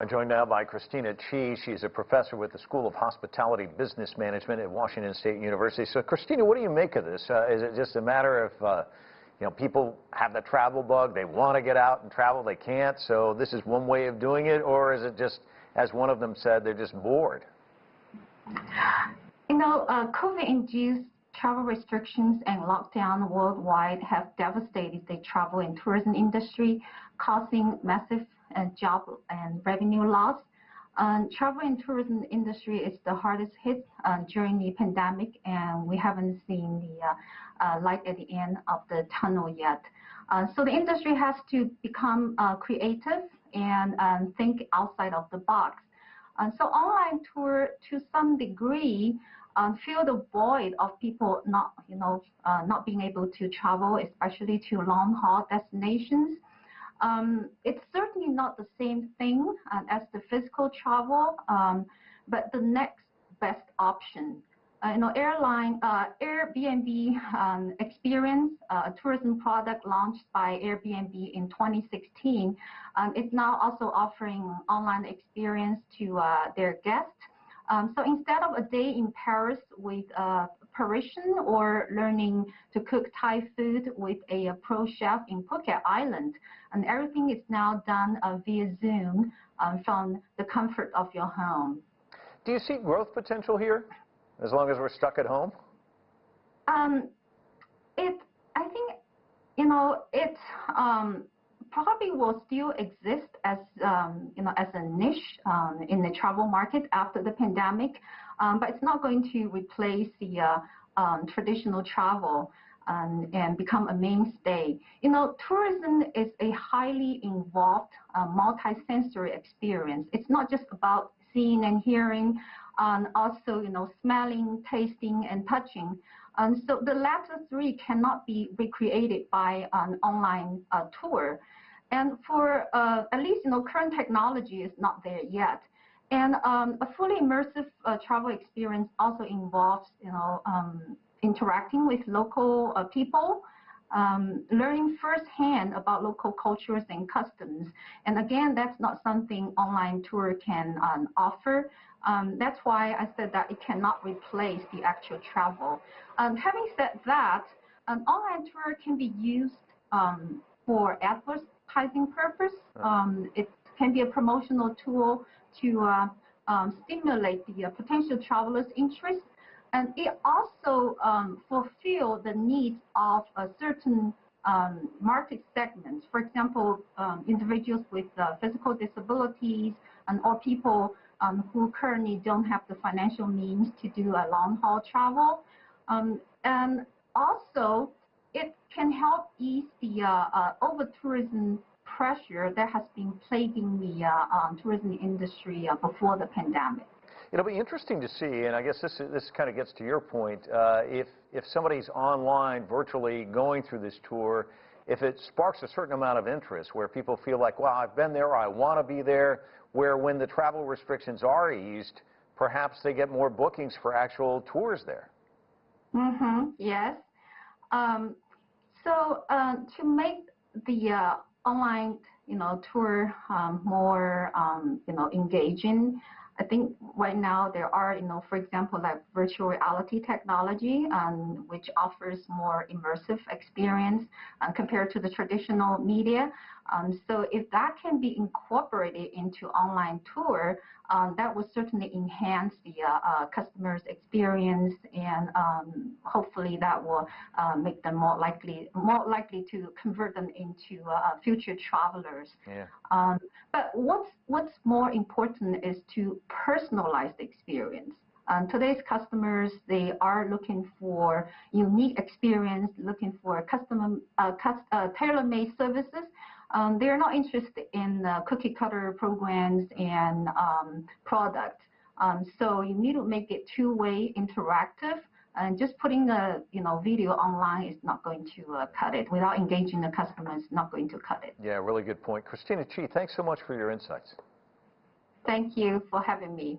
I'm joined now by Christina Chi. She's a professor with the School of Hospitality Business Management at Washington State University. So, Christina, what do you make of this? Is it just a matter of, people have the travel bug, they want to get out and travel, they can't, so this is one way of doing it, or is it just, as one of them said, they're just bored? COVID-induced travel restrictions and lockdown worldwide have devastated the travel and tourism industry, causing massive job and revenue loss. Travel and tourism industry is the hardest hit during the pandemic, and we haven't seen the light at the end of the tunnel yet. So the industry has to become creative and think outside of the box. So online tour, to some degree, fill the void of people not being able to travel, especially to long-haul destinations. It's certainly not the same thing as the physical travel, but the next best option. Airbnb experience, a tourism product launched by Airbnb in 2016, is now also offering online experience to their guests. So instead of a day in Paris with a Parisian or learning to cook Thai food with a pro chef in Phuket Island, and everything is now done via Zoom from the comfort of your home. Do you see growth potential here, as long as we're stuck at home? I think, it probably will still exist as, as a niche in the travel market after the pandemic, but it's not going to replace the traditional travel and become a mainstay. Tourism is a highly involved, multi-sensory experience. It's not just about seeing and hearing, also, smelling, tasting, and touching. So the latter three cannot be recreated by an online tour. And for at least, current technology is not there yet. And a fully immersive travel experience also involves, interacting with local people, learning firsthand about local cultures and customs. And again, that's not something online tour can offer. That's why I said that it cannot replace the actual travel. Having said that, an online tour can be used for advertising purpose. It can be a promotional tool to stimulate the potential travelers' interest. And it also fulfills the needs of a certain market segments. For example, individuals with physical disabilities or people who currently don't have the financial means to do a long-haul travel. And also, it can help ease the over-tourism pressure that has been plaguing the tourism industry before the pandemic. It'll be interesting to see, and I guess this kind of gets to your point, if somebody's online, virtually going through this tour, if it sparks a certain amount of interest where people feel like, well, I've been there, or I want to be there, where when the travel restrictions are eased, perhaps they get more bookings for actual tours there. Yes. So to make the online, tour more, engaging, I think right now there are, for example, like virtual reality technology, which offers more immersive experience compared to the traditional media. So if that can be incorporated into online tour, that will certainly enhance the customer's experience, and hopefully that will make them more likely to convert them into future travelers. Yeah. But what's more important is to personalize the experience. Today's customers, they are looking for unique experience, looking for custom, tailor-made services. They're not interested in cookie-cutter programs and products. So you need to make it two-way, interactive, and just putting a video online is not going to cut it. Without engaging the customers, not going to cut it. Yeah, really good point. Christina Chi, thanks so much for your insights. Thank you for having me.